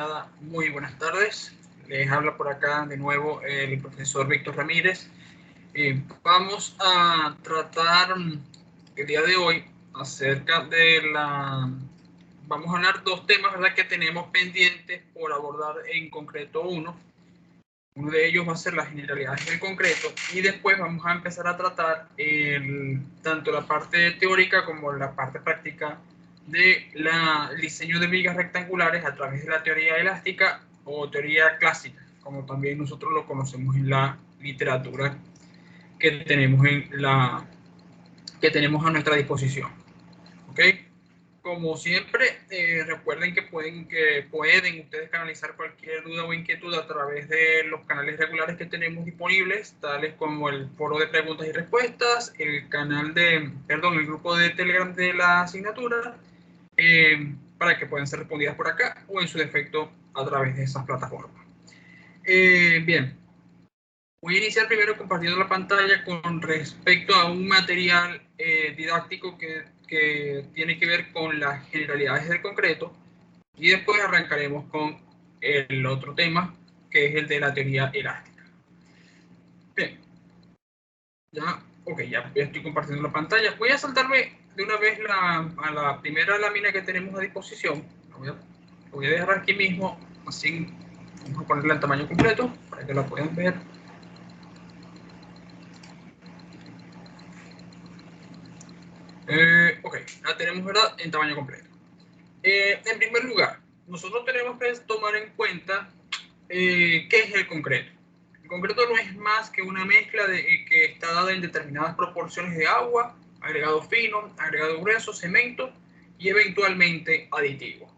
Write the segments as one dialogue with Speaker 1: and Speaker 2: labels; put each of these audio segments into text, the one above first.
Speaker 1: nada, muy buenas tardes. Les habla por acá de nuevo el profesor Víctor Ramírez. Vamos a tratar el día de hoy acerca de Vamos a hablar dos temas, ¿verdad?, que tenemos pendientes por abordar en concreto uno. Uno de ellos va a ser las generalidades del concreto y después vamos a empezar a tratar tanto la parte teórica como la parte práctica del diseño de vigas rectangulares a través de la teoría elástica o teoría clásica, como también nosotros lo conocemos en la literatura que tenemos, que tenemos a nuestra disposición. ¿Ok? Como siempre, recuerden que pueden ustedes canalizar cualquier duda o inquietud a través de los canales regulares que tenemos disponibles, tales como el foro de preguntas y respuestas, el grupo de Telegram de la asignatura, para que puedan ser respondidas por acá o en su defecto a través de esas plataformas. Bien, voy a iniciar primero compartiendo la pantalla con respecto a un material didáctico que tiene que ver con las generalidades del concreto, y después arrancaremos con el otro tema, que es el de la teoría elástica. Bien, ya estoy compartiendo la pantalla. Voy a saltarme de una vez a la primera lámina que tenemos a disposición. Lo voy a dejar aquí mismo, así vamos a ponerla en tamaño completo para que la puedan ver. Ok, la tenemos, ¿verdad?, en tamaño completo. En primer lugar, nosotros tenemos que tomar en cuenta qué es el concreto. El concreto no es más que una mezcla que está dada en determinadas proporciones de agua, agregado fino, agregado grueso, cemento y eventualmente aditivo.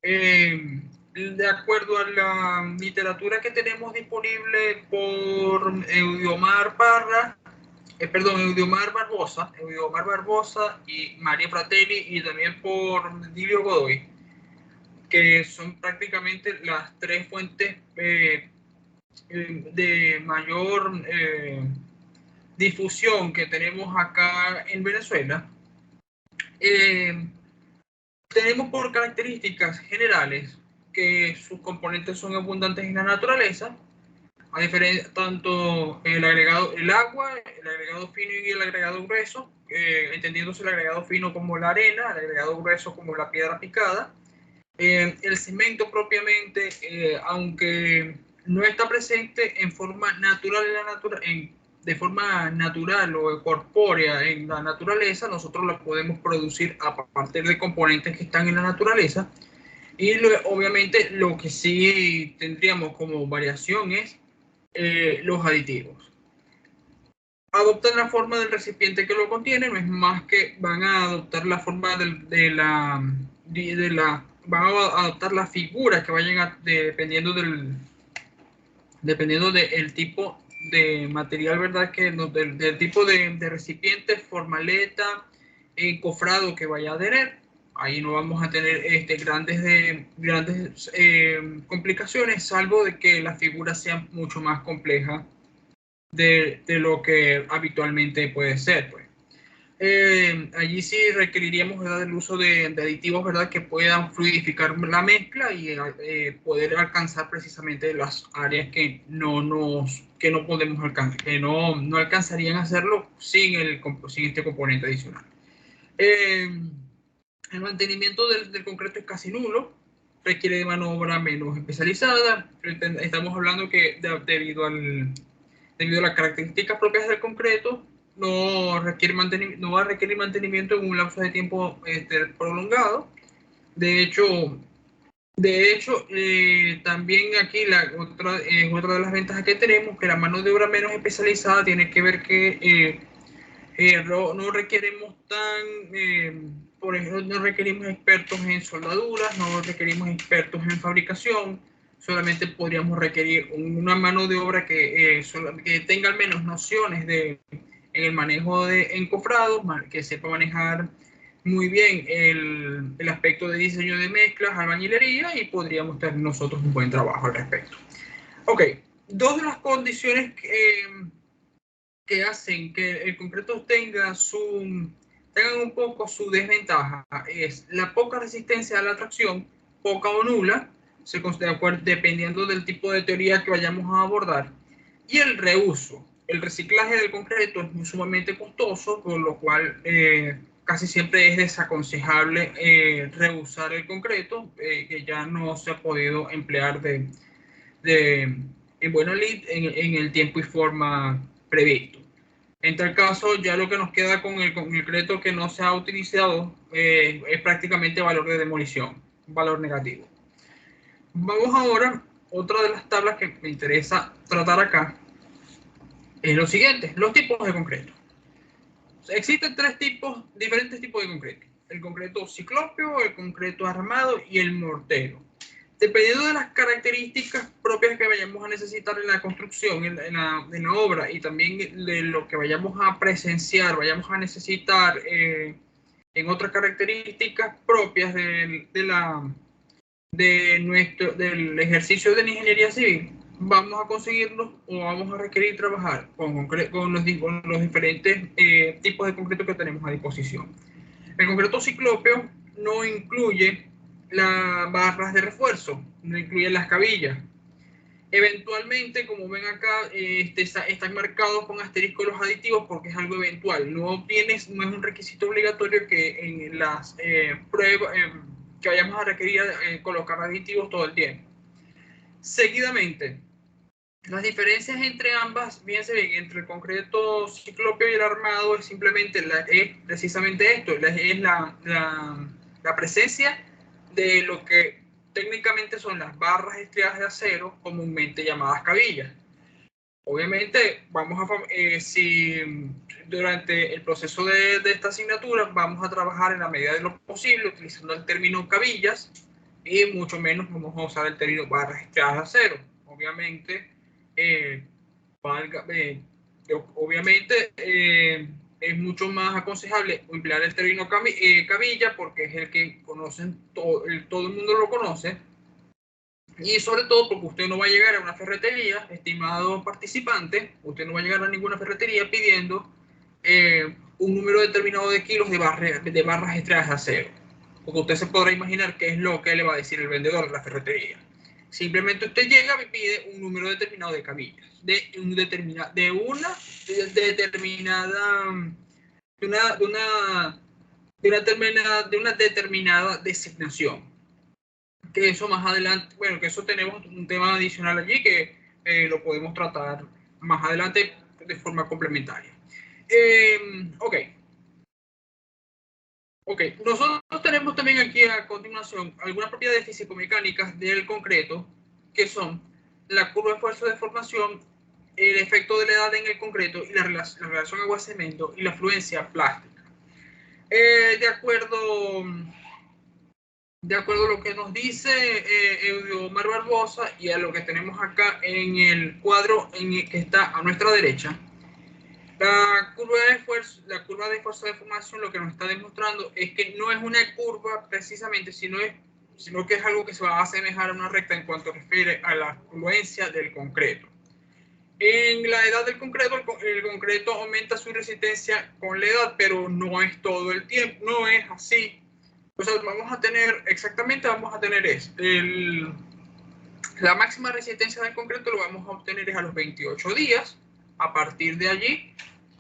Speaker 1: De acuerdo a la literatura que tenemos disponible por Eudiomar Barbosa y María Fratelli, y también por Dilio Godoy, que son prácticamente las tres fuentes de mayor difusión que tenemos acá en Venezuela. Tenemos por características generales que sus componentes son abundantes en la naturaleza, a diferencia tanto el agua, el agregado fino y el agregado grueso, entendiéndose el agregado fino como la arena, el agregado grueso como la piedra picada. El cemento propiamente, aunque no está presente en forma natural de forma natural o corpórea en la naturaleza, nosotros lo podemos producir a partir de componentes que están en la naturaleza. Y obviamente lo que sí tendríamos como variación es los aditivos. Adoptan la forma del recipiente que lo contiene, no es más que van a adoptar la forma van a adoptar las figuras que vayan dependiendo del tipo de material, ¿verdad?, del tipo de recipiente, formaleta, encofrado que vaya a tener. Ahí no vamos a tener grandes complicaciones, salvo de que la figura sea mucho más compleja de lo que habitualmente puede ser, pues. Allí sí requeriríamos, ¿verdad?, el uso de aditivos, ¿verdad?, que puedan fluidificar la mezcla y poder alcanzar precisamente las áreas que no podemos alcanzar, que no alcanzarían a hacerlo sin este componente adicional. El mantenimiento del concreto es casi nulo, requiere de mano de obra menos especializada. Estamos hablando que debido a las características propias del concreto, no va a requerir mantenimiento en un lapso de tiempo prolongado. De hecho, también aquí otra de las ventajas que tenemos, que la mano de obra menos especializada tiene que ver que no requerimos por ejemplo, no requerimos expertos en soldaduras, no requerimos expertos en fabricación, solamente podríamos requerir una mano de obra que tenga al menos nociones en el manejo de encofrados, que sepa manejar muy bien el aspecto de diseño de mezclas, albañilería, y podríamos tener nosotros un buen trabajo al respecto. Ok, dos de las condiciones que hacen que el concreto tengan un poco su desventaja es la poca resistencia a la tracción, poca o nula, dependiendo del tipo de teoría que vayamos a abordar. Y el reuso. El reciclaje del concreto es sumamente costoso, por lo cual casi siempre es desaconsejable reusar el concreto, que ya no se ha podido emplear en buena lid en el tiempo y forma previsto. En tal caso, ya lo que nos queda con el concreto que no se ha utilizado es prácticamente valor de demolición, un valor negativo. Vamos ahora, otra de las tablas que me interesa tratar acá es lo siguiente, los tipos de concreto. Existen diferentes tipos de concreto. El concreto ciclópeo, el concreto armado y el mortero. Dependiendo de las características propias que vayamos a necesitar en la construcción, en la obra, y también de lo que vayamos a presenciar, vayamos a necesitar en otras características propias del ejercicio de la ingeniería civil, vamos a conseguirlos o vamos a requerir trabajar con los diferentes tipos de concreto que tenemos a disposición. El concreto ciclópeo no incluye las barras de refuerzo, no incluye las cabillas. Eventualmente, como ven acá, están marcados con asterisco los aditivos porque es algo eventual. No es un requisito obligatorio que en las pruebas que vayamos a requerir colocar aditivos todo el tiempo. Seguidamente, las diferencias entre ambas, bien se ven, entre el concreto ciclópeo y el armado es simplemente precisamente esto, es la presencia de lo que técnicamente son las barras estriadas de acero, comúnmente llamadas cabillas. Obviamente, si durante el proceso de esta asignatura vamos a trabajar en la medida de lo posible utilizando el término cabillas y mucho menos vamos a usar el término barras estriadas de acero. Obviamente, es mucho más aconsejable emplear el término cabilla porque es el que conocen todo el mundo lo conoce, y sobre todo porque usted no va a llegar a una ferretería, estimado participante, usted no va a llegar a ninguna ferretería pidiendo un número determinado de kilos de barras estriadas de acero, porque usted se podrá imaginar qué es lo que le va a decir el vendedor de la ferretería. Simplemente usted llega y pide un número determinado de cabillas, de una determinada designación. Que eso más adelante, bueno, que eso tenemos un tema adicional allí que lo podemos tratar más adelante de forma complementaria. Ok. Nosotros tenemos también aquí a continuación algunas propiedades físico-mecánicas del concreto, que son la curva de fuerza de formación, el efecto de la edad en el concreto y la relación agua-cemento y la fluencia plástica. De acuerdo a lo que nos dice Eudiomar Barbosa y a lo que tenemos acá en el cuadro que está a nuestra derecha, la curva de fuerza de formación lo que nos está demostrando es que no es una curva precisamente, sino que es algo que se va a asemejar a una recta en cuanto refiere a la fluencia del concreto. En la edad del concreto, el concreto aumenta su resistencia con la edad, pero no es todo el tiempo, no es así. O sea, vamos a tener la máxima resistencia del concreto lo vamos a obtener a los 28 días. A partir de allí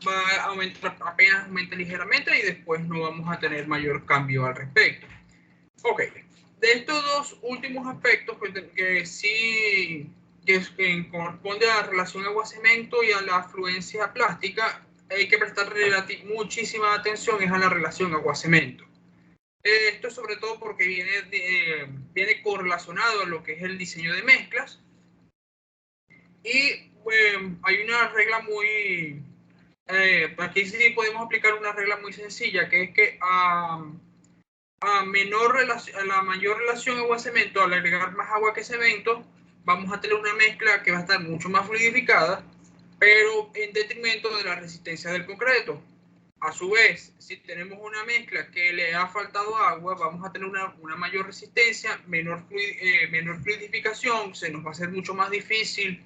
Speaker 1: va a aumentar, apenas aumenta ligeramente y después no vamos a tener mayor cambio al respecto. Ok, de estos dos últimos aspectos que corresponde a la relación agua-cemento y a la fluencia plástica, hay que prestar muchísima atención es a la relación agua-cemento. Esto sobre todo porque viene correlacionado a lo que es el diseño de mezclas. Y hay una regla aquí sí podemos aplicar una regla muy sencilla, que es que a la mayor relación agua-cemento, al agregar más agua que cemento, vamos a tener una mezcla que va a estar mucho más fluidificada, pero en detrimento de la resistencia del concreto. A su vez, si tenemos una mezcla que le ha faltado agua, vamos a tener una mayor resistencia, menor fluidificación, se nos va a hacer mucho más difícil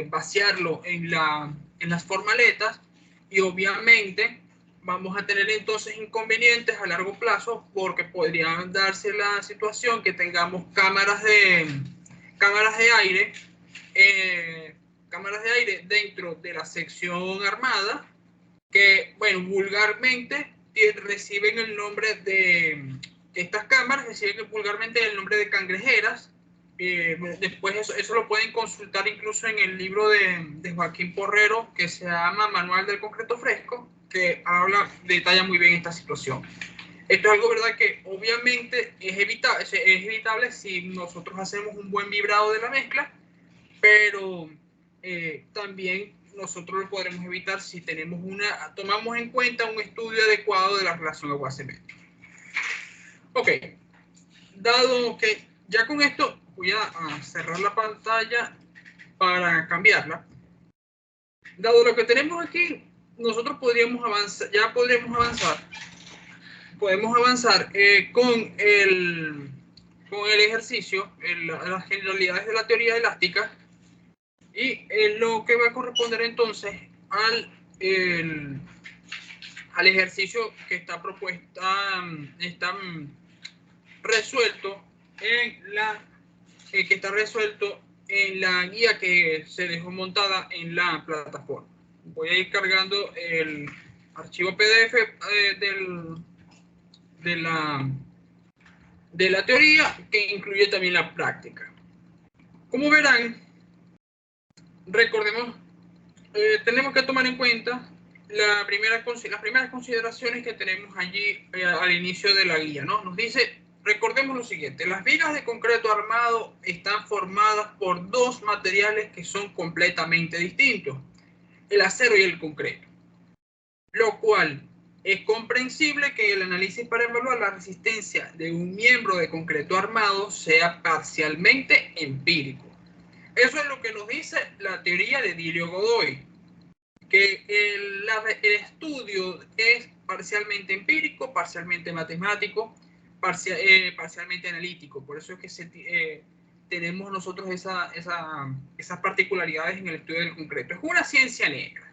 Speaker 1: vaciarlo en las formaletas y obviamente vamos a tener entonces inconvenientes a largo plazo porque podría darse la situación que tengamos cámaras de aire, dentro de la sección armada que, bueno, vulgarmente reciben el nombre de, estas cámaras reciben vulgarmente el nombre de cangrejeras. Después eso lo pueden consultar incluso en el libro de Joaquín Porrero que se llama Manual del Concreto Fresco, que detalla muy bien esta situación. Esto es algo, ¿verdad?, que obviamente es evitable si nosotros hacemos un buen vibrado de la mezcla, pero también nosotros lo podremos evitar si tomamos en cuenta un estudio adecuado de la relación agua-cemento. Ok, dado que ya con esto voy a cerrar la pantalla para cambiarla. Dado lo que tenemos aquí, nosotros podemos avanzar con el ejercicio, las generalidades de la teoría elástica, y lo que va a corresponder entonces al ejercicio que está resuelto en la guía que se dejó montada en la plataforma. Voy a ir cargando el archivo PDF de la teoría, que incluye también la práctica. Como verán, recordemos, tenemos que tomar en cuenta las primeras consideraciones que tenemos allí al inicio de la guía, ¿no? Nos dice, recordemos lo siguiente: las vigas de concreto armado están formadas por dos materiales que son completamente distintos, el acero y el concreto, lo cual es comprensible que el análisis para evaluar la resistencia de un miembro de concreto armado sea parcialmente empírico. Eso es lo que nos dice la teoría de Dilio-Godoy, que el estudio es parcialmente empírico, parcialmente matemático, parcialmente analítico. Por eso es que tenemos nosotros esas particularidades en el estudio del concreto. Es una ciencia negra.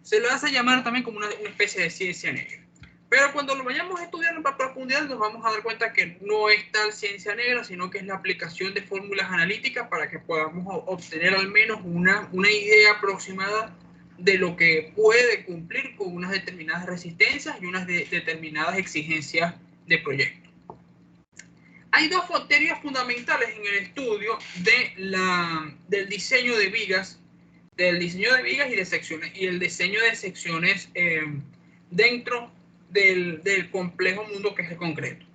Speaker 1: Se lo hace llamar también como una especie de ciencia negra. Pero cuando lo vayamos a estudiar en profundidad nos vamos a dar cuenta que no es tal ciencia negra, sino que es la aplicación de fórmulas analíticas para que podamos obtener al menos una idea aproximada de lo que puede cumplir con unas determinadas resistencias y unas determinadas exigencias de proyecto. Hay dos teorías fundamentales en el estudio del diseño de vigas, y de secciones, y el diseño de secciones dentro del complejo mundo que es el concreto.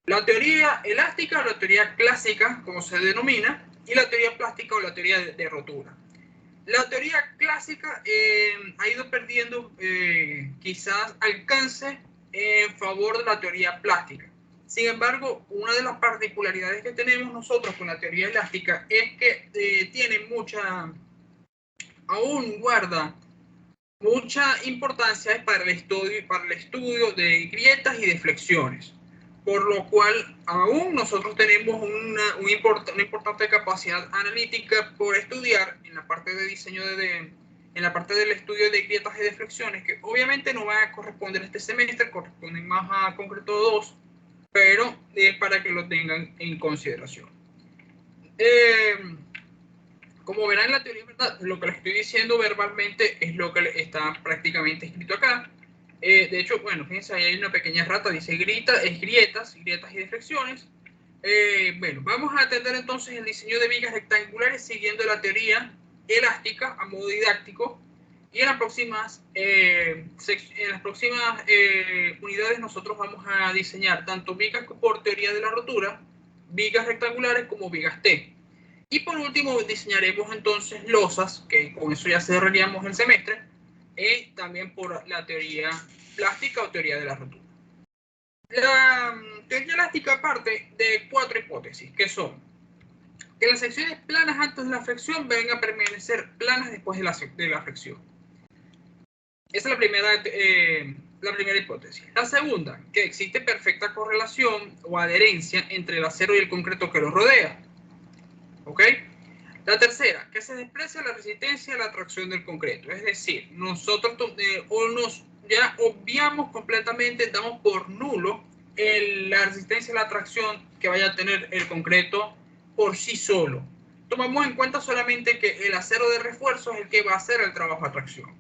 Speaker 1: La teoría elástica o la teoría clásica, como se denomina, y la teoría plástica o la teoría de rotura. La teoría clásica ha ido perdiendo quizás alcance en favor de la teoría plástica. Sin embargo, una de las particularidades que tenemos nosotros con la teoría elástica es que aún guarda mucha importancia para el estudio de grietas y de flexiones, por lo cual aún nosotros tenemos una importante capacidad analítica por estudiar en la parte de diseño en la parte del estudio de grietas y de flexiones, que obviamente no va a corresponder este semestre, corresponden más a concreto 2, pero es para que lo tengan en consideración. Como verán en la teoría, ¿verdad?, lo que les estoy diciendo verbalmente es lo que está prácticamente escrito acá. De hecho, bueno, fíjense, ahí hay una pequeña rata, dice grietas y deflexiones. Bueno, vamos a atender entonces el diseño de vigas rectangulares siguiendo la teoría elástica a modo didáctico. Y en las próximas unidades nosotros vamos a diseñar tanto vigas por teoría de la rotura, vigas rectangulares como vigas T. Y por último diseñaremos entonces losas, que con eso ya cerraríamos el semestre, también por la teoría plástica o teoría de la rotura. La teoría elástica parte de 4 hipótesis, que son que las secciones planas antes de la flexión vengan a permanecer planas después de la flexión. Esa es la primera hipótesis. La segunda, que existe perfecta correlación o adherencia entre el acero y el concreto que lo rodea. ¿Ok? La tercera, que se desprecia la resistencia a la tracción del concreto. Es decir, nosotros ya obviamos completamente, damos por nulo la resistencia a la tracción que vaya a tener el concreto por sí solo. Tomamos en cuenta solamente que el acero de refuerzo es el que va a hacer el trabajo de tracción.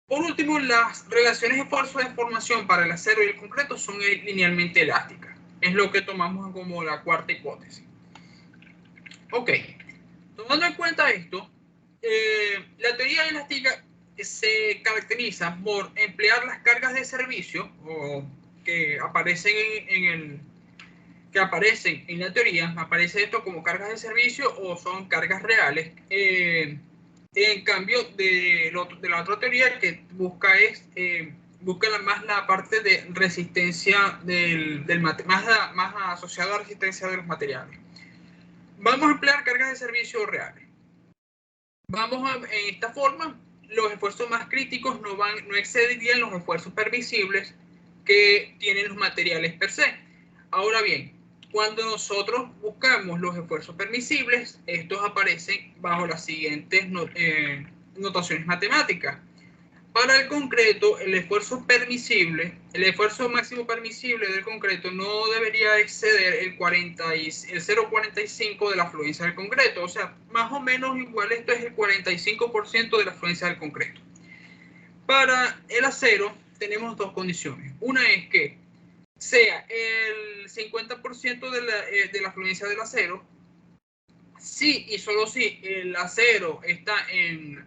Speaker 1: Por último, las relaciones de esfuerzo de formación para el acero y el concreto son linealmente elásticas. Es lo que tomamos como la cuarta hipótesis. Ok, tomando en cuenta esto, la teoría elástica se caracteriza por emplear las cargas de servicio o que aparecen que aparecen en la teoría. Aparece esto como cargas de servicio o son cargas reales. En cambio de la otra teoría que busca más la parte de resistencia más asociada a la resistencia de los materiales. Vamos a emplear cargas de servicio reales. En esta forma, los esfuerzos más críticos no excederían los esfuerzos permisibles que tienen los materiales per se. Ahora bien, cuando nosotros buscamos los esfuerzos permisibles, estos aparecen bajo las siguientes notaciones matemáticas. Para el concreto, el esfuerzo máximo permisible del concreto no debería exceder el 0,45 de la afluencia del concreto. O sea, más o menos igual esto es el 45% de la afluencia del concreto. Para el acero tenemos dos condiciones. Una es que sea el 50% de la afluencia del acero, si y solo si el acero es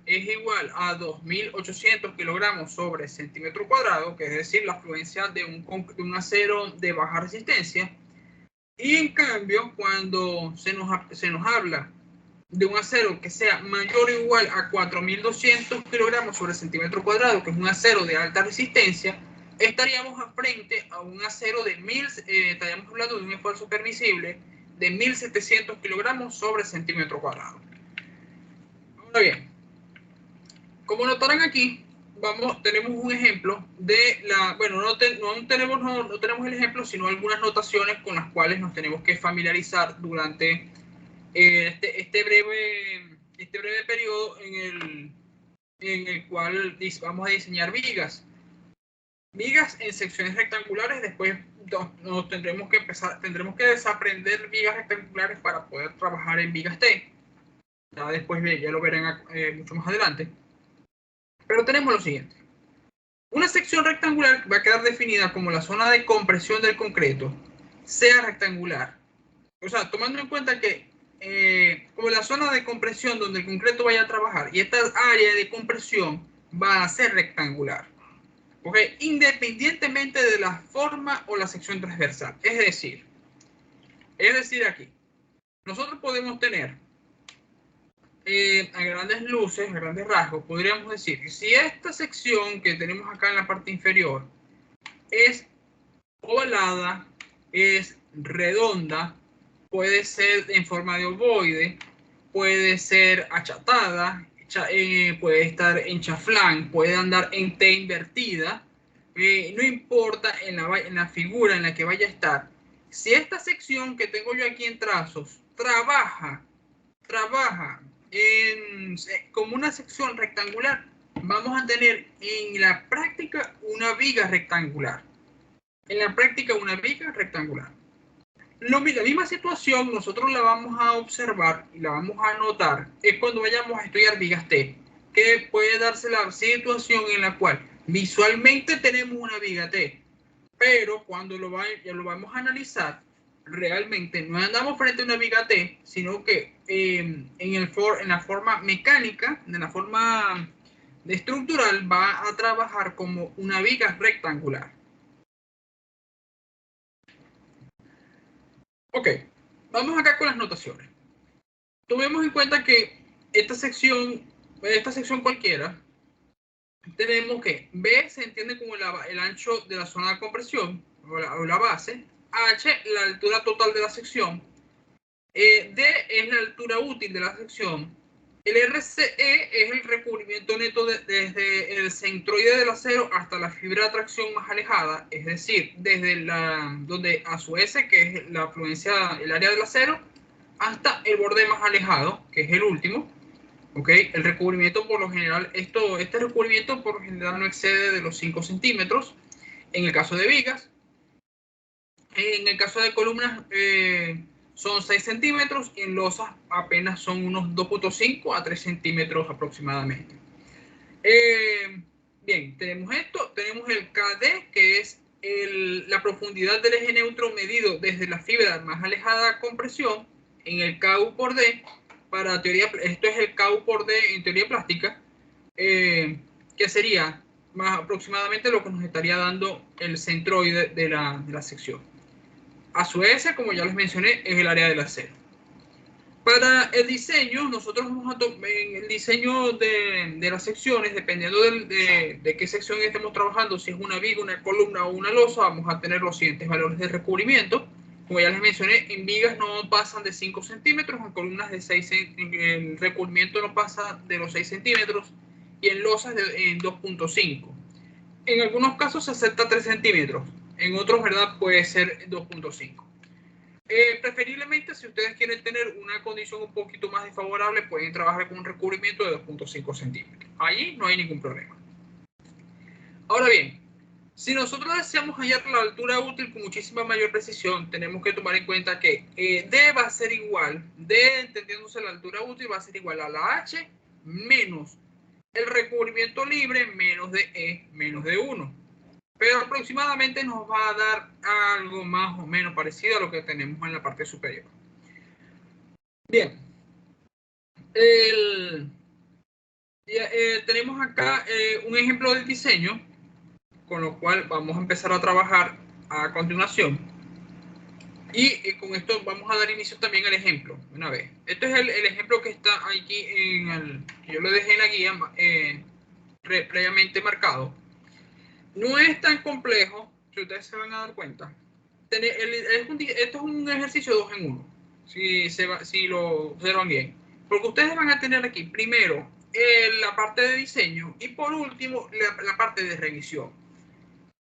Speaker 1: igual a 2.800 kilogramos sobre centímetro cuadrado, que es decir, la afluencia de un acero de baja resistencia. Y en cambio, cuando se nos habla de un acero que sea mayor o igual a 4.200 kilogramos sobre centímetro cuadrado, que es un acero de alta resistencia, estaríamos frente a un acero de estaríamos hablando de un esfuerzo permisible de 1.700 kilogramos sobre centímetro cuadrado. Ahora bien, como notarán aquí, tenemos un ejemplo de no tenemos el ejemplo, sino algunas notaciones con las cuales nos tenemos que familiarizar durante este breve periodo en el cual vamos a diseñar vigas. Vigas en secciones rectangulares. Después tendremos que desaprender vigas rectangulares para poder trabajar en vigas T. Ya después ya lo verán mucho más adelante. Pero tenemos lo siguiente. Una sección rectangular va a quedar definida como la zona de compresión del concreto sea rectangular. O sea, tomando en cuenta que como la zona de compresión donde el concreto vaya a trabajar y esta área de compresión va a ser rectangular. Okay, independientemente de la forma o la sección transversal. Es decir aquí, nosotros podemos tener a grandes luces, a grandes rasgos, podríamos decir que si esta sección que tenemos acá en la parte inferior es ovalada, es redonda, puede ser en forma de ovoide, puede ser achatada, puede estar en chaflán, puede andar en T invertida, no importa en la figura en la que vaya a estar. Si esta sección que tengo yo aquí en trazos trabaja como una sección rectangular, vamos a tener en la práctica una viga rectangular. La misma situación nosotros la vamos a observar y la vamos a notar es cuando vayamos a estudiar vigas T, que puede darse la situación en la cual visualmente tenemos una viga T, pero cuando ya lo vamos a analizar, realmente no andamos frente a una viga T, sino que en la forma mecánica, en la forma estructural, va a trabajar como una viga rectangular. Ok, vamos acá con las notaciones. Tomemos en cuenta que esta sección cualquiera, tenemos que B se entiende como el ancho de la zona de compresión o la base, H la altura total de la sección, D es la altura útil de la sección, el RCE es el recubrimiento neto desde el centroide del acero hasta la fibra de tracción más alejada, es decir, desde donde a su S, que es la afluencia, el área del acero, hasta el borde más alejado, que es el último. ¿Ok? El recubrimiento por lo general, este recubrimiento por lo general no excede de los 5 centímetros en el caso de vigas. En el caso de columnas son 6 centímetros y en losas apenas son unos 2.5 a 3 centímetros aproximadamente. Bien, tenemos esto, tenemos el KD, que es la profundidad del eje neutro medido desde la fibra más alejada a compresión en el KU por D. Para teoría, esto es el KU por D en teoría plástica, que sería más aproximadamente lo que nos estaría dando el centroide de la sección. A su vez, como ya les mencioné, es el área del acero. Para el diseño, nosotros vamos a tomar el diseño de las secciones, dependiendo de qué sección estemos trabajando, si es una viga, una columna o una losa, vamos a tener los siguientes valores de recubrimiento. Como ya les mencioné, en vigas no pasan de 5 centímetros, en columnas de 6 centímetros, el recubrimiento no pasa de los 6 centímetros y en losas en 2.5. En algunos casos se acepta 3 centímetros, en otros, ¿verdad? Puede ser 2.5. Preferiblemente, si ustedes quieren tener una condición un poquito más desfavorable, pueden trabajar con un recubrimiento de 2.5 centímetros. Allí no hay ningún problema. Ahora bien, si nosotros deseamos hallar la altura útil con muchísima mayor precisión, tenemos que tomar en cuenta que D va a ser igual, D entendiéndose la altura útil va a ser igual a la H menos el recubrimiento libre menos de E menos de 1. Pero aproximadamente nos va a dar algo más o menos parecido a lo que tenemos en la parte superior. Bien. Tenemos acá un ejemplo del diseño, con lo cual vamos a empezar a trabajar a continuación. Y con esto vamos a dar inicio también al ejemplo, una vez. Este es el ejemplo que está aquí, que yo lo dejé en la guía previamente marcado. No es tan complejo, si ustedes se van a dar cuenta. Esto es un ejercicio 2 en 1, si lo observan bien. Porque ustedes van a tener aquí, primero, la parte de diseño y por último, la parte de revisión.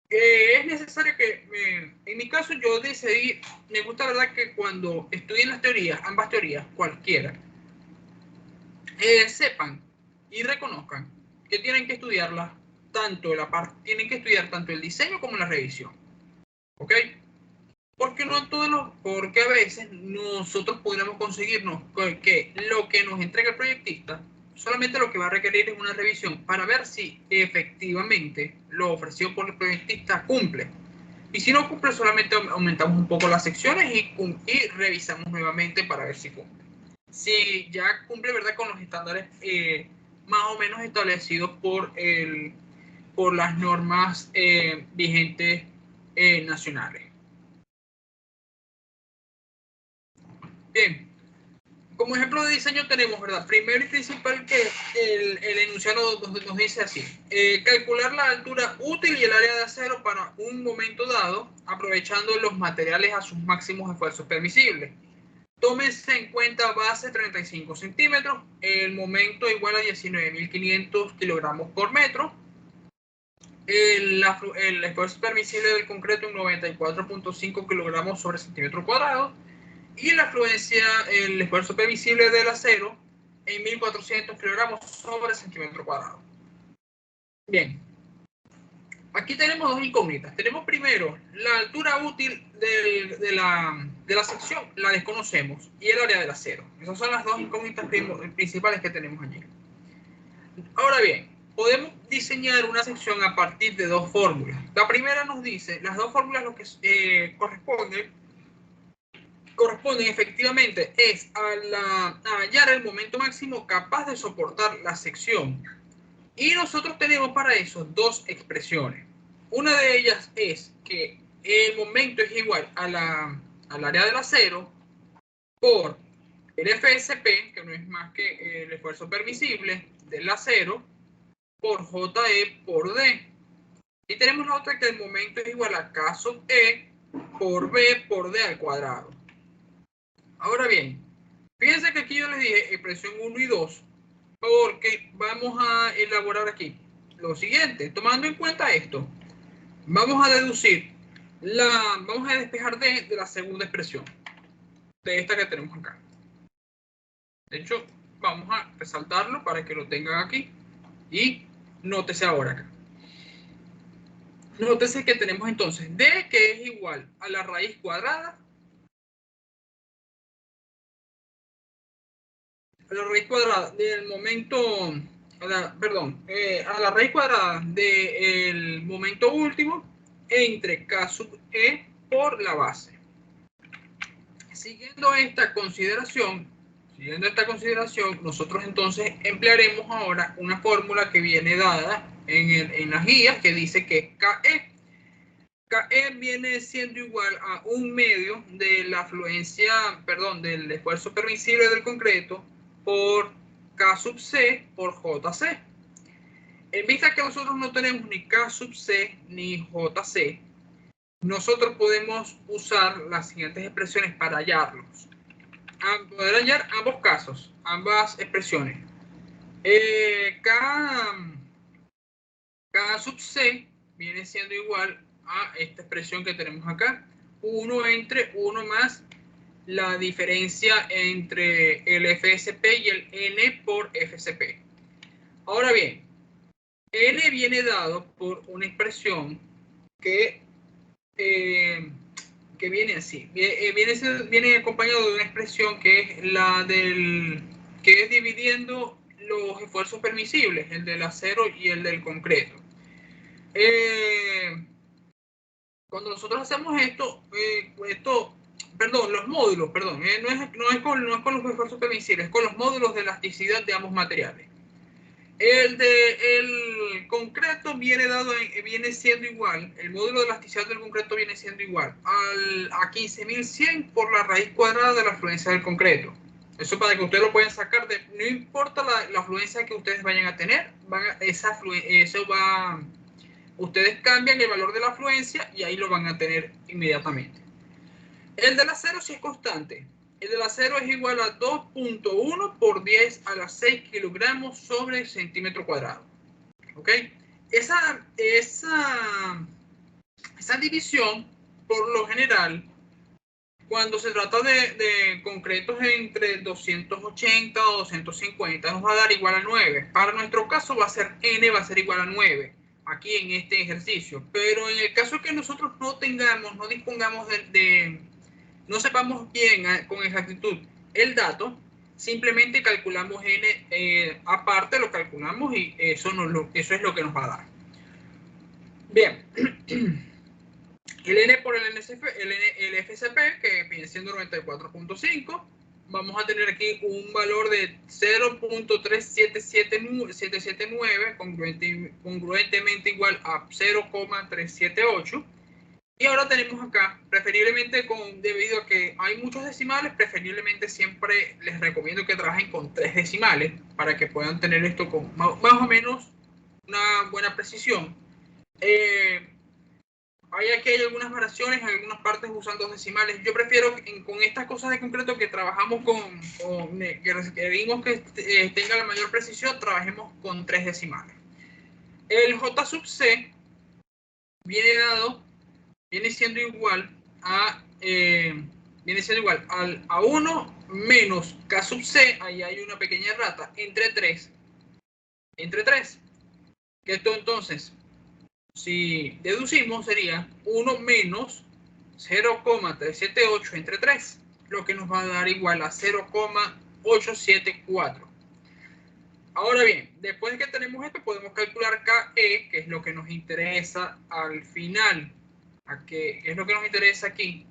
Speaker 1: Es necesario que, en mi caso, yo decidí, me gusta, ¿verdad?, que cuando estudien las teorías, ambas teorías, cualquiera, sepan y reconozcan que tienen que estudiarlas tienen que estudiar tanto el diseño como la revisión. ¿Ok? Porque a veces nosotros podríamos conseguirnos que lo que nos entrega el proyectista solamente lo que va a requerir es una revisión para ver si efectivamente lo ofrecido por el proyectista cumple. Y si no cumple, solamente aumentamos un poco las secciones y revisamos nuevamente para ver si cumple. Si ya cumple, ¿verdad?, con los estándares más o menos establecidos por las normas vigentes nacionales. Bien, como ejemplo de diseño tenemos, ¿verdad? Primero y principal, que el enunciado nos dice así: calcular la altura útil y el área de acero para un momento dado, aprovechando los materiales a sus máximos esfuerzos permisibles. Tómese en cuenta base 35 centímetros, el momento igual a 19.500 kilogramos por metro, el esfuerzo permisible del concreto en 94.5 kilogramos sobre centímetro cuadrado, y la afluencia, el esfuerzo permisible del acero en 1.400 kilogramos sobre centímetro cuadrado. Bien, aquí tenemos dos incógnitas. Tenemos primero la altura útil de la sección, la desconocemos, y el área del acero. Esas son las dos incógnitas principales que tenemos allí. Ahora bien, podemos diseñar una sección a partir de dos fórmulas. La primera nos dice, las dos fórmulas lo que corresponden efectivamente es a hallar el momento máximo capaz de soportar la sección. Y nosotros tenemos para eso dos expresiones. Una de ellas es que el momento es igual al área del acero por el FSP, que no es más que el esfuerzo permisible del acero, por JE por D. Y tenemos la otra, que el momento es igual a K sub E por B por D al cuadrado. Ahora bien, fíjense que aquí yo les dije expresión 1 y 2, porque vamos a elaborar aquí lo siguiente. Tomando en cuenta esto, vamos a deducir, vamos a despejar de la segunda expresión, de esta que tenemos acá. De hecho, vamos a resaltarlo para que lo tengan aquí. Y nótese ahora acá. Nótese que tenemos entonces D, que es igual a la raíz cuadrada. A la raíz cuadrada del momento, a la raíz cuadrada del momento último entre K sub E por la base. Siguiendo esta consideración, nosotros entonces emplearemos ahora una fórmula que viene dada en las guías que dice que KE. KE viene siendo igual a 1/2 de la afluencia, del esfuerzo permisible del concreto por K sub C por JC. En vista que nosotros no tenemos ni K sub C ni JC, nosotros podemos usar las siguientes expresiones para hallarlos. Poder hallar ambos casos, ambas expresiones. K sub C viene siendo igual a esta expresión que tenemos acá, 1 entre 1 más la diferencia entre el FSP y el N por FSP. Ahora bien, N viene dado por una expresión que viene así. Viene acompañado de una expresión que es que es dividiendo los esfuerzos permisibles, el del acero y el del concreto. Cuando nosotros hacemos los módulos, no es con los esfuerzos permisibles, es con los módulos de elasticidad de ambos materiales. El concreto viene siendo igual, el módulo de elasticidad del concreto viene siendo igual a 15.100 por la raíz cuadrada de la afluencia del concreto. Eso para que ustedes lo puedan sacar, no importa la afluencia que ustedes vayan a tener, ustedes cambian el valor de la afluencia y ahí lo van a tener inmediatamente. El del acero sí es constante. El del acero es igual a 2.1 por 10 a la 6 kilogramos sobre centímetro cuadrado. ¿Ok? Esa división, por lo general, cuando se trata de concretos entre 280 o 250, nos va a dar igual a 9. Para nuestro caso va a ser N, va a ser igual a 9. Aquí en este ejercicio. Pero en el caso que nosotros no dispongamos no sepamos bien con exactitud el dato, simplemente calculamos N aparte, lo calculamos y eso es lo que nos va a dar. Bien, el N por el FSP, que viene siendo 94.5, vamos a tener aquí un valor de 0.3779, congruentemente igual a 0.378. Y ahora tenemos acá, preferiblemente debido a que hay muchos decimales, preferiblemente siempre les recomiendo que trabajen con 3 decimales para que puedan tener esto con más o menos una buena precisión. Aquí hay algunas variaciones, en algunas partes usan 2 decimales. Yo prefiero con estas cosas de concreto que trabajamos que requerimos que tenga la mayor precisión, trabajemos con 3 decimales. El J sub C viene siendo igual a 1 menos K sub C, ahí hay una pequeña errata, entre 3. Que esto entonces, si deducimos, sería 1 menos 0.378 entre 3, lo que nos va a dar igual a 0.874. Ahora bien, después de que tenemos esto, podemos calcular KE, que es lo que nos interesa al final, que es lo que nos interesa aquí,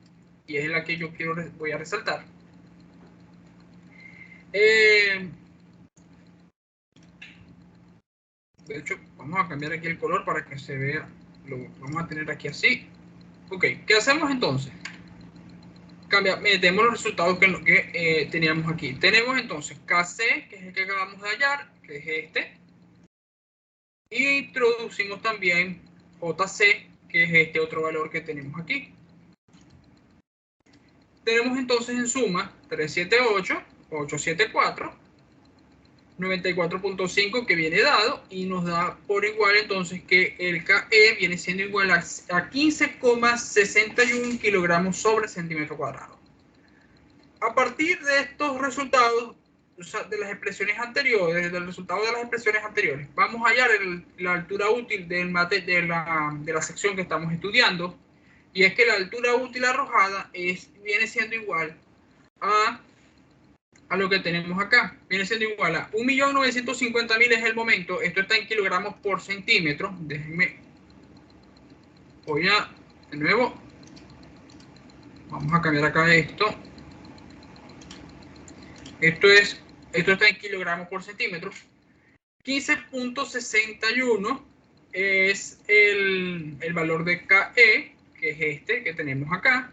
Speaker 1: y es la que yo voy a resaltar. De hecho, vamos a cambiar aquí el color para que se vea. Lo vamos a tener aquí así. Ok, ¿qué hacemos entonces? Metemos los resultados que teníamos aquí. Tenemos entonces KC, que es el que acabamos de hallar, que es este. Y introducimos también JC, que es este otro valor que tenemos aquí. Tenemos entonces en suma 378, 874, 94.5 que viene dado y nos da por igual entonces que el KE viene siendo igual a 15,61 kilogramos sobre centímetro cuadrado. A partir de estos resultados de las expresiones anteriores, del resultado de las expresiones anteriores, vamos a hallar la altura útil de la sección que estamos estudiando, y es que la altura útil arrojada viene siendo igual a lo que tenemos acá. Viene siendo igual a 1.950.000 es el momento. Esto está en kilogramos por centímetro. Déjenme, voy a, de nuevo, vamos a cambiar acá esto. Esto está en kilogramos por centímetro. 15.61 es el valor de KE, que es este que tenemos acá,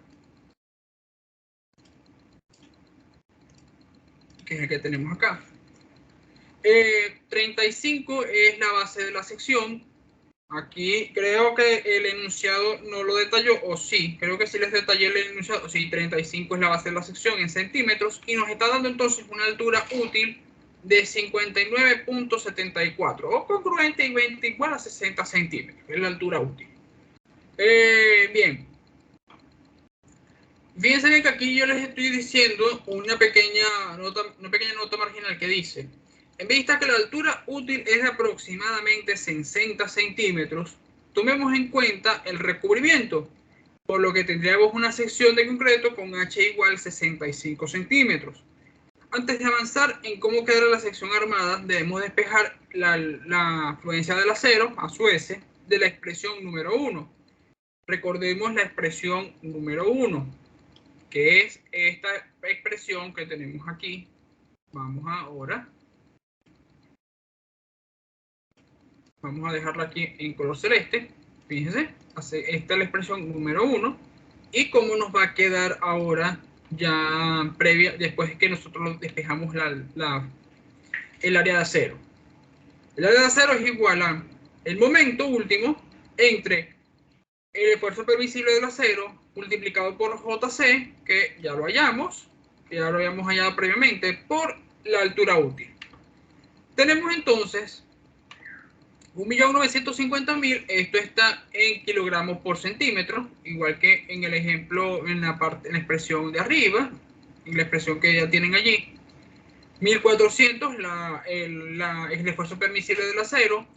Speaker 1: que es el que tenemos acá. 35 es la base de la sección. Aquí creo que el enunciado no lo detalló, o sí, creo que sí les detallé el enunciado. Sí, 35 es la base de la sección en centímetros, y nos está dando entonces una altura útil de 59.74, o congruente y 20 igual a 60 centímetros, es la altura útil. Bien. Fíjense bien que aquí yo les estoy diciendo una pequeña nota marginal que dice: en vista que la altura útil es de aproximadamente 60 centímetros, tomemos en cuenta el recubrimiento, por lo que tendríamos una sección de concreto con H igual 65 centímetros. Antes de avanzar en cómo quedará la sección armada, debemos despejar la fluencia del acero, a su S, de la expresión número 1. Recordemos la expresión número 1, que es esta expresión que tenemos aquí. Vamos a dejarla aquí en color celeste. Fíjense, esta es la expresión número 1. Y cómo nos va a quedar ahora ya previa, después de que nosotros despejamos el área de acero. El área de acero es igual a el momento último entre el esfuerzo permisible del acero multiplicado por JC, que ya lo habíamos hallado previamente, por la altura útil. Tenemos entonces 1.950.000, esto está en kilogramos por centímetro, igual que en el ejemplo, en la expresión de arriba, en la expresión que ya tienen allí. 1.400 el esfuerzo permisible del acero.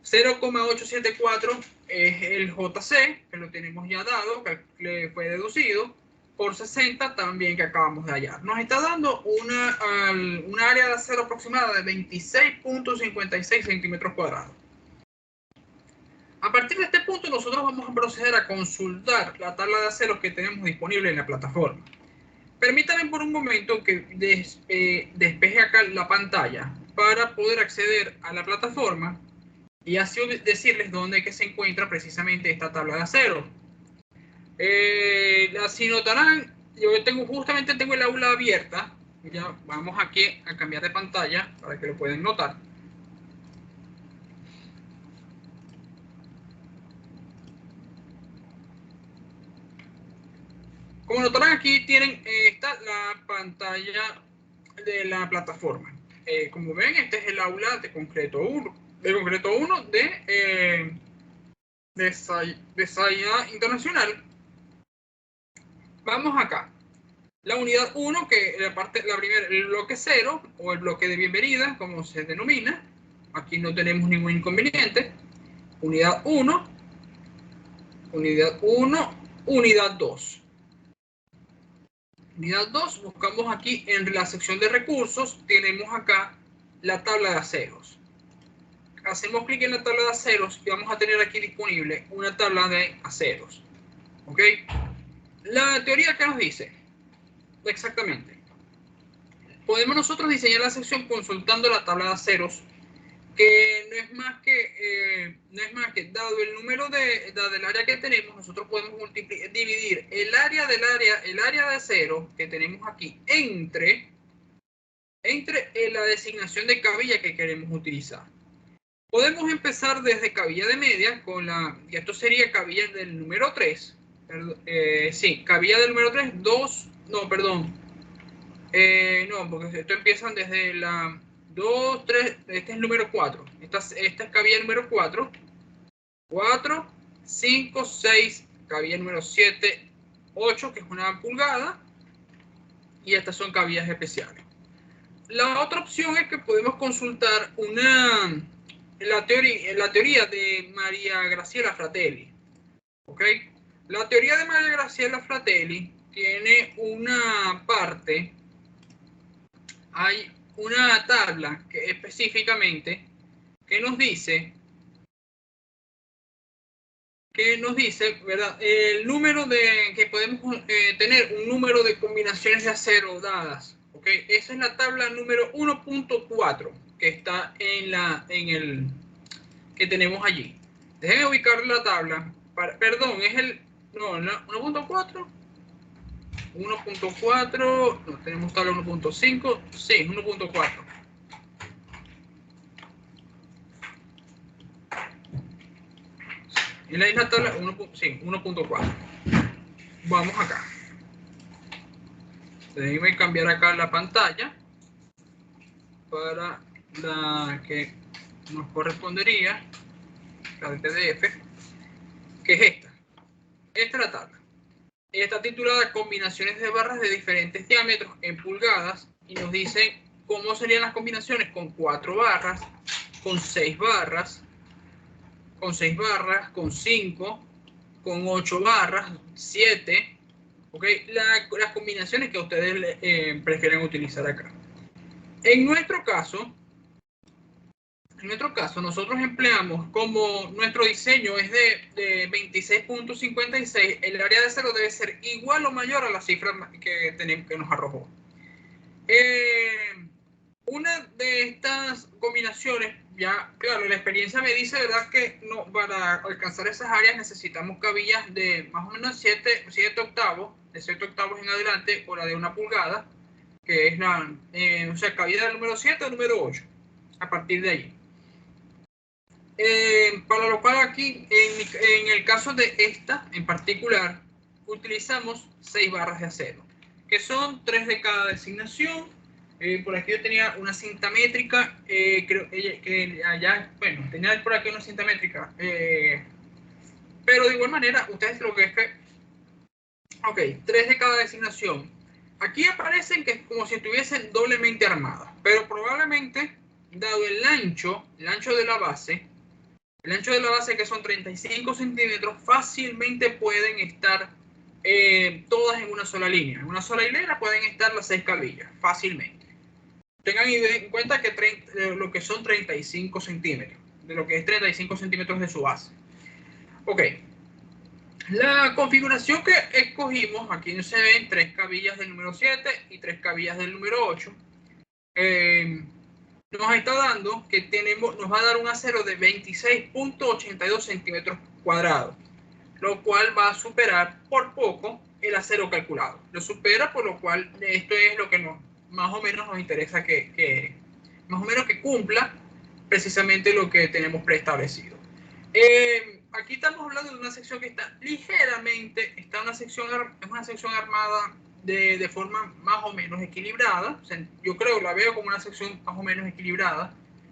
Speaker 1: 0,874 es el JC, que lo tenemos ya dado, que le fue deducido, por 60 también, que acabamos de hallar. Nos está dando una área de acero aproximada de 26.56 centímetros cuadrados. A partir de este punto, nosotros vamos a proceder a consultar la tabla de aceros que tenemos disponible en la plataforma. Permítanme por un momento que despeje acá la pantalla para poder acceder a la plataforma y así decirles dónde que se encuentra precisamente esta tabla de acero. Así notarán, yo justamente tengo el aula abierta. Ya vamos aquí a cambiar de pantalla para que lo puedan notar. Como notarán, aquí tienen esta la pantalla de la plataforma. Como ven, este es el aula de concreto 1 de SAIA Internacional. Vamos acá. La unidad 1, que el bloque 0, o el bloque de bienvenida, como se denomina. Aquí no tenemos ningún inconveniente. Unidad 1, unidad 1, unidad 2. Unidad 2, buscamos aquí en la sección de recursos, tenemos acá la tabla de aceros. Hacemos clic en la tabla de aceros y vamos a tener aquí disponible una tabla de aceros. ¿Ok? La teoría que nos dice, exactamente, podemos nosotros diseñar la sección consultando la tabla de aceros, que no es más que dado el número del área que tenemos, nosotros podemos dividir el área de acero que tenemos aquí entre la designación de cabilla que queremos utilizar. Podemos empezar desde cabilla de media y esto sería cabilla del número 3. Sí, cabilla del número 3, 2, no, perdón. No, porque esto empiezan desde la 2, 3, este es el número 4. Esta es cabilla número 4. 4, 5, 6, cabilla número 7, 8, que es una pulgada. Y estas son cabillas especiales. La otra opción es que podemos consultar la teoría de María Graciela Fratelli. ¿Ok? La teoría de María Graciela Fratelli tiene una parte, hay una tabla que específicamente que nos dice, ¿verdad? El número que podemos tener un número de combinaciones de acero dadas. ¿Ok? Esa es la tabla número 1.4 que está en el que tenemos allí. Déjenme ubicar la tabla. Perdón, es el... No, 1.4. 1.4. No, tenemos tabla 1.5. Sí, 1.4. En la misma tabla, 1.4. Vamos acá. Déjenme cambiar acá la pantalla para la que nos correspondería, la de PDF, que es esta. Esta es la tabla. Está titulada Combinaciones de barras de diferentes diámetros en pulgadas y nos dice cómo serían las combinaciones con 4 barras, con 6 barras, con 6 barras, con 5, con 8 barras, 7, ¿ok? Las combinaciones que ustedes prefieren utilizar acá. En nuestro caso, nosotros empleamos, como nuestro diseño es de 26.56, el área de cero debe ser igual o mayor a la cifra que nos arrojó. Una de estas combinaciones, ya, claro, la experiencia me dice, ¿verdad?, que no, para alcanzar esas áreas necesitamos cabillas de más o menos 7 octavos, de 7 octavos en adelante, o la de 1 pulgada, que es la, o sea, cabilla del número 7 o número 8, a partir de allí. Para lo cual aquí, en el caso de esta en particular, utilizamos 6 barras de acero, que son 3 de cada designación. Por aquí yo tenía una cinta métrica, creo que allá, bueno, tenía por aquí una cinta métrica, pero de igual manera, ustedes lo que es que, ok, 3 de cada designación. Aquí aparecen que es como si estuviesen doblemente armadas, pero probablemente, dado el ancho de la base, que son 35 centímetros, fácilmente pueden estar todas en una sola línea. En una sola hilera pueden estar las 6 cabillas, fácilmente. Tengan en cuenta que lo que son 35 centímetros, de lo que es 35 centímetros de su base. Ok. La configuración que escogimos, aquí se ven 3 cabillas del número 7 y 3 cabillas del número 8. Nos está dando que nos va a dar un acero de 26.82 centímetros cuadrados, lo cual va a superar por poco el acero calculado. Lo supera, por lo cual esto es lo que más o menos nos interesa más o menos que cumpla precisamente lo que tenemos preestablecido. Aquí estamos hablando de una sección que está ligeramente, es una sección armada de forma más o menos equilibrada. O sea, yo creo, la veo como una sección más o menos equilibrada.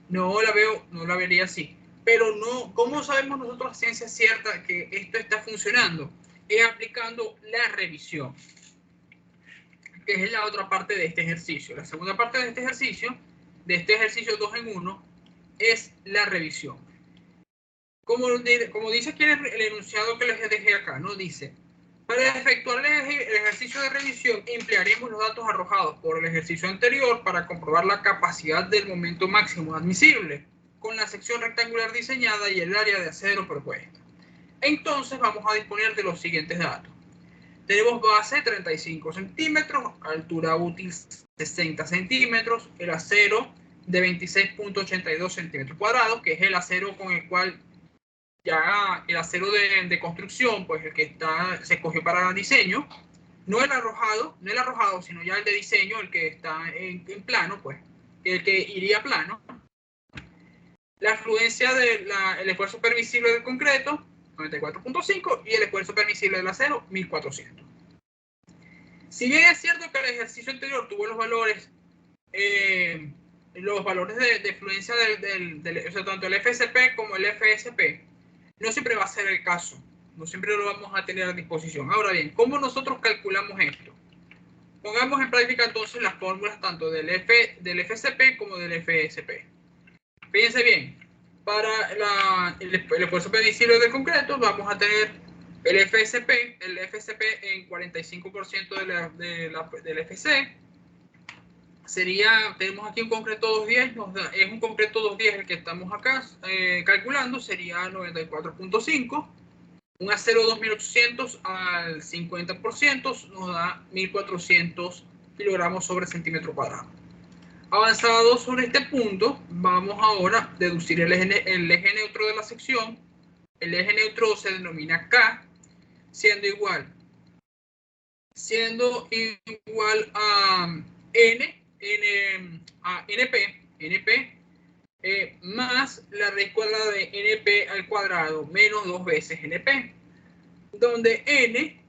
Speaker 1: No la vería así. Pero no, ¿cómo sabemos nosotros a ciencia cierta que esto está funcionando? Es aplicando la revisión, que es la otra parte de este ejercicio. La segunda parte de este ejercicio 2 en 1, es la revisión. Como dice aquí el enunciado que les dejé acá, ¿no? Dice: para efectuar el ejercicio de revisión, emplearemos los datos arrojados por el ejercicio anterior para comprobar la capacidad del momento máximo admisible con la sección rectangular diseñada y el área de acero propuesta. Entonces vamos a disponer de los siguientes datos. Tenemos base 35 centímetros, altura útil 60 centímetros, el acero de 26.82 centímetros cuadrados, que es el acero con el cual ya el acero de construcción, pues el que se escogió para diseño, no el arrojado, sino ya el de diseño, el que está en plano, pues el que iría plano. La afluencia el esfuerzo permisible del concreto, 94.5, y el esfuerzo permisible del acero, 1400. Si bien es cierto que el ejercicio anterior tuvo los valores de fluencia o sea, tanto el FSP como el FSP, no siempre va a ser el caso, no siempre lo vamos a tener a disposición. Ahora bien, ¿cómo nosotros calculamos esto? Pongamos en práctica entonces las fórmulas tanto del FCP como del FSP. Fíjense bien, para el esfuerzo permisible del concreto vamos a tener el FSP en 45% del FC. Tenemos aquí un concreto 210, es un concreto 210 el que estamos acá calculando, sería 94.5. Un acero 2800 al 50% nos da 1400 kilogramos sobre centímetro cuadrado. Avanzado sobre este punto, vamos ahora a deducir el eje neutro de la sección. El eje neutro se denomina K, siendo igual a NP más la raíz cuadrada de NP al cuadrado menos 2 veces NP, donde N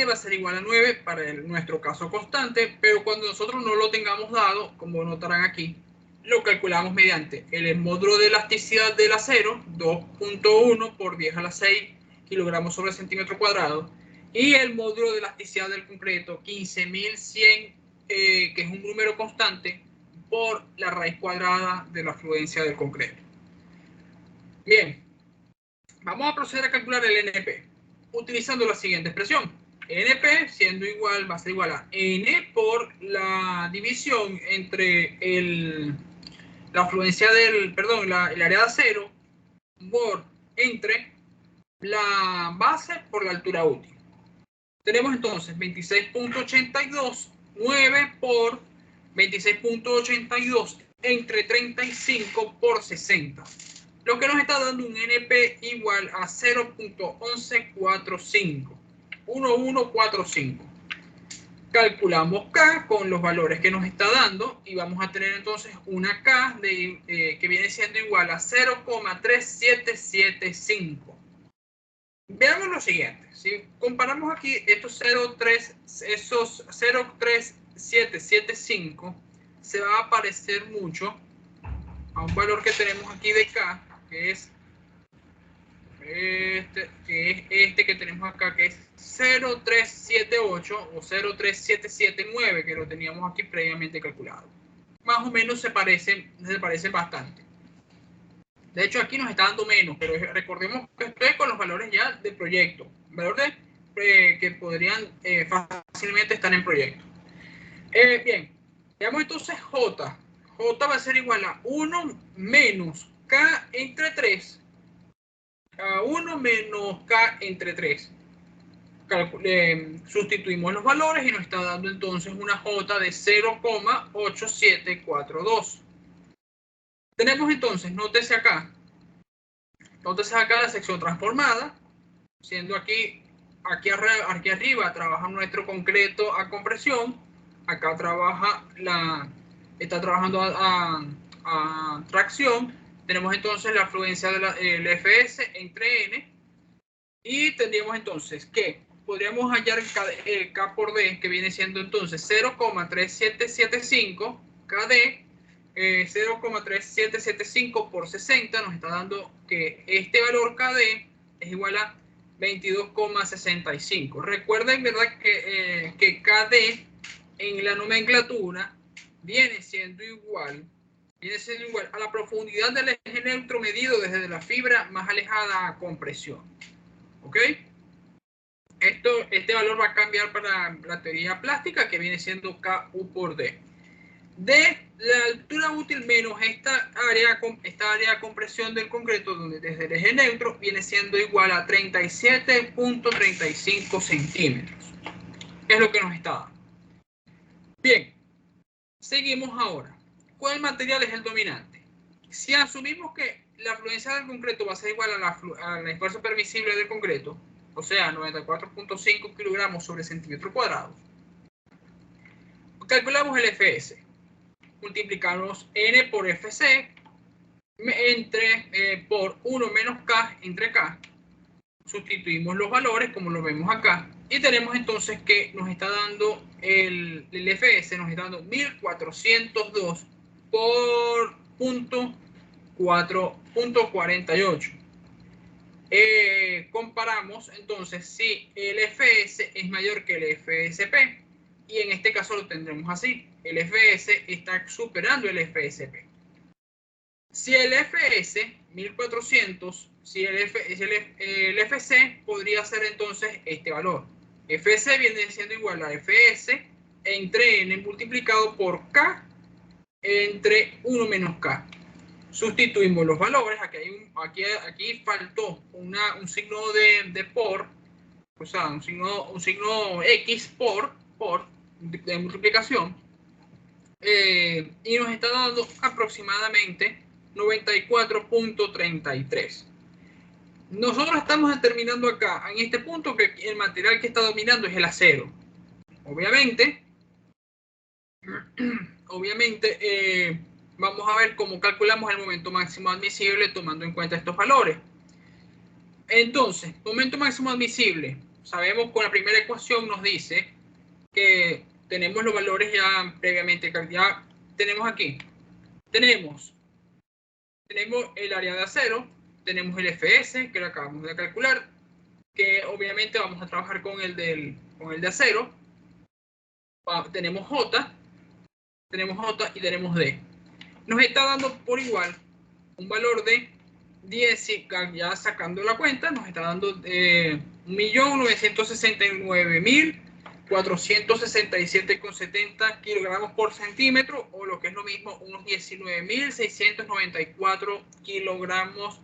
Speaker 1: va a ser igual a 9 para nuestro caso constante, pero cuando nosotros no lo tengamos dado, como notarán aquí, lo calculamos mediante el módulo de elasticidad del acero, 2.1 por 10 a la 6 kilogramos sobre centímetro cuadrado, y el módulo de elasticidad del concreto, 15.100, que es un número constante, por la raíz cuadrada de la afluencia del concreto. Bien, vamos a proceder a calcular el NP, utilizando la siguiente expresión. NP va a ser igual a N por la división entre la afluencia el área de acero entre la base por la altura útil. Tenemos entonces 26.82, 9 por 26.82 entre 35 por 60. Lo que nos está dando un NP igual a 0.1145. 1145. Calculamos K con los valores que nos está dando y vamos a tener entonces una K que viene siendo igual a 0,3775. Veamos lo siguiente. Si comparamos aquí esos 0,3775, se va a parecer mucho a un valor que tenemos aquí de K, que es este que tenemos acá, que es 0,378 o 0,3779, que lo teníamos aquí previamente calculado. Más o menos se parece bastante. De hecho, aquí nos está dando menos, pero recordemos que estoy con los valores ya de proyecto, valores que podrían fácilmente estar en proyecto. Bien, veamos entonces J. J va a ser igual a 1 menos K entre 3. A 1 menos K entre 3. Sustituimos los valores y nos está dando entonces una J de 0,8742. Tenemos entonces, nótese acá la sección transformada, siendo aquí arriba trabaja nuestro concreto a compresión, acá está trabajando a tracción. Tenemos entonces la afluencia del FS entre N y tendríamos entonces que podríamos hallar el K por D, que viene siendo entonces 0,3775 KD. 0,3775 por 60 nos está dando que este valor KD es igual a 22,65. Recuerden, ¿verdad?, que KD en la nomenclatura viene siendo igual a la profundidad del eje neutro medido desde la fibra más alejada a compresión. ¿Ok? Este valor va a cambiar para la teoría plástica, que viene siendo KU por D. De la altura útil menos esta área de compresión del concreto, donde desde el eje neutro viene siendo igual a 37.35 centímetros. Es lo que nos está dando. Bien, seguimos ahora. ¿Cuál material es el dominante? Si asumimos que la afluencia del concreto va a ser igual al esfuerzo permisible del concreto, o sea, 94.5 kilogramos sobre centímetro cuadrado, calculamos el FS. Multiplicamos N por FC por 1 menos K entre K. Sustituimos los valores como lo vemos acá y tenemos entonces que nos está dando el FS, nos está dando 1402 por .48. comparamos entonces si el FS es mayor que el FSP, y en este caso lo tendremos así: el FS está superando el FSP. Si el FS 1400, si el FC podría ser entonces este valor. FC viene siendo igual a FS entre N multiplicado por K entre 1 menos K. Sustituimos los valores. Aquí faltó un signo de por, o sea, un signo X por de multiplicación, y nos está dando aproximadamente 94.33. Nosotros estamos determinando acá, en este punto, que el material que está dominando es el acero. Obviamente, vamos a ver cómo calculamos el momento máximo admisible tomando en cuenta estos valores. Entonces, momento máximo admisible, sabemos con la primera ecuación nos dice que tenemos los valores ya previamente, ya tenemos aquí. Tenemos el área de acero, tenemos el FS, que lo acabamos de calcular, que obviamente vamos a trabajar con el de acero. Tenemos J y tenemos D. Nos está dando por igual un valor de 10, ya sacando la cuenta, nos está dando 1.969.467,70 kilogramos por centímetro, o lo que es lo mismo, unos 19.694 kilogramos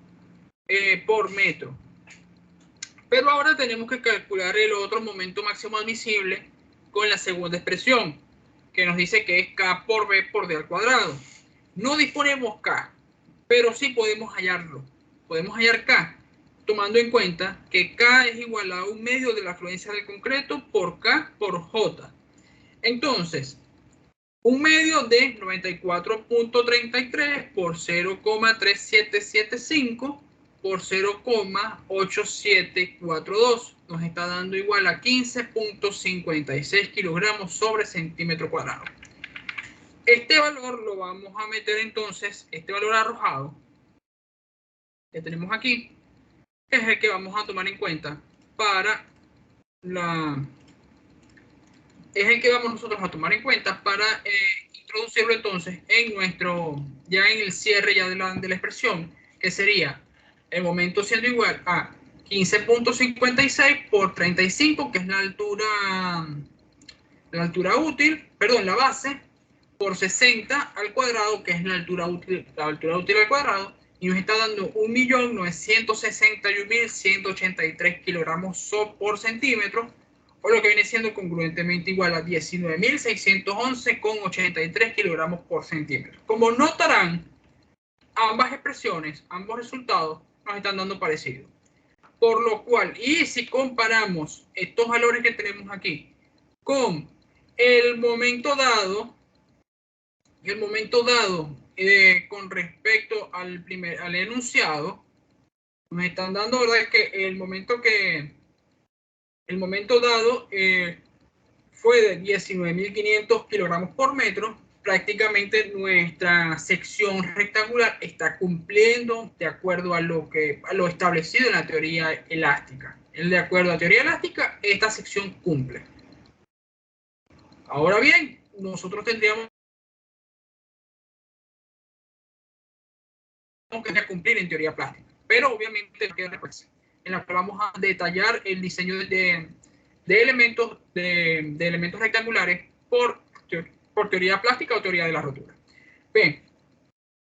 Speaker 1: por metro. Pero ahora tenemos que calcular el otro momento máximo admisible con la segunda expresión, que nos dice que es K por B por D al cuadrado. No disponemos K, pero sí podemos hallarlo. Podemos hallar K, tomando en cuenta que K es igual a 1/2 de la afluencia del concreto por K por J. Entonces, 1/2 de 94.33 por 0,3775 por 0,8742 nos está dando igual a 15.56 kilogramos sobre centímetro cuadrado. Este valor lo vamos a meter entonces, este valor arrojado que tenemos aquí, es el que vamos a tomar en cuenta para introducirlo entonces en ya en el cierre ya de la expresión, que sería el momento siendo igual a 15.56 por 35, que es la altura útil, perdón, la base, por 60 al cuadrado, que es la altura útil al cuadrado, y nos está dando 1.961.183 kilogramos por centímetro, o lo que viene siendo congruentemente igual a 19.611,83 kilogramos por centímetro. Como notarán, ambas expresiones, ambos resultados nos están dando parecido. Por lo cual, y si comparamos estos valores que tenemos aquí con el momento dado, con respecto al enunciado, nos están dando, ¿verdad?, que el momento dado fue de 19.500 kilogramos por metro. Prácticamente nuestra sección rectangular está cumpliendo de acuerdo a lo establecido en la teoría elástica. De acuerdo a la teoría elástica, esta sección cumple. Ahora bien, nosotros tendríamos que cumplir en teoría plástica, pero obviamente en la que vamos a detallar el diseño de elementos rectangulares por teoría plástica o teoría de la rotura. Bien,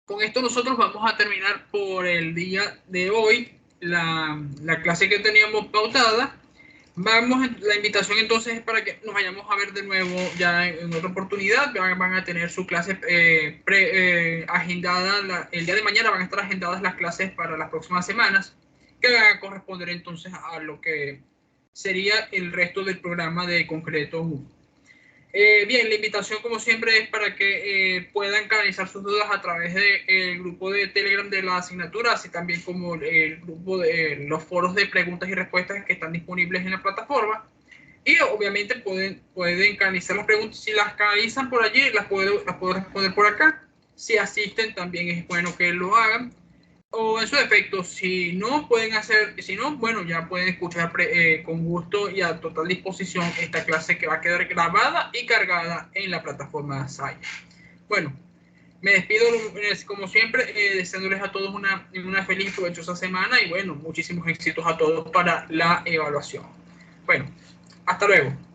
Speaker 1: con esto nosotros vamos a terminar por el día de hoy la clase que teníamos pautada. La invitación entonces es para que nos vayamos a ver de nuevo ya en otra oportunidad. Van a tener su clase agendada, el día de mañana van a estar agendadas las clases para las próximas semanas, que van a corresponder entonces a lo que sería el resto del programa de Concreto 1. Bien, la invitación como siempre es para que puedan canalizar sus dudas a través del grupo de Telegram de la asignatura, así también como el grupo de los foros de preguntas y respuestas que están disponibles en la plataforma. Y obviamente pueden canalizar las preguntas. Si las canalizan por allí, las puedo responder por acá. Si asisten, también es bueno que lo hagan. o en su defecto, si no pueden hacer, si no, bueno, ya pueden escuchar con gusto y a total disposición esta clase que va a quedar grabada y cargada en la plataforma SAI. Bueno, me despido como siempre, deseándoles a todos una feliz y provechosa semana y bueno, muchísimos éxitos a todos para la evaluación. Bueno, hasta luego.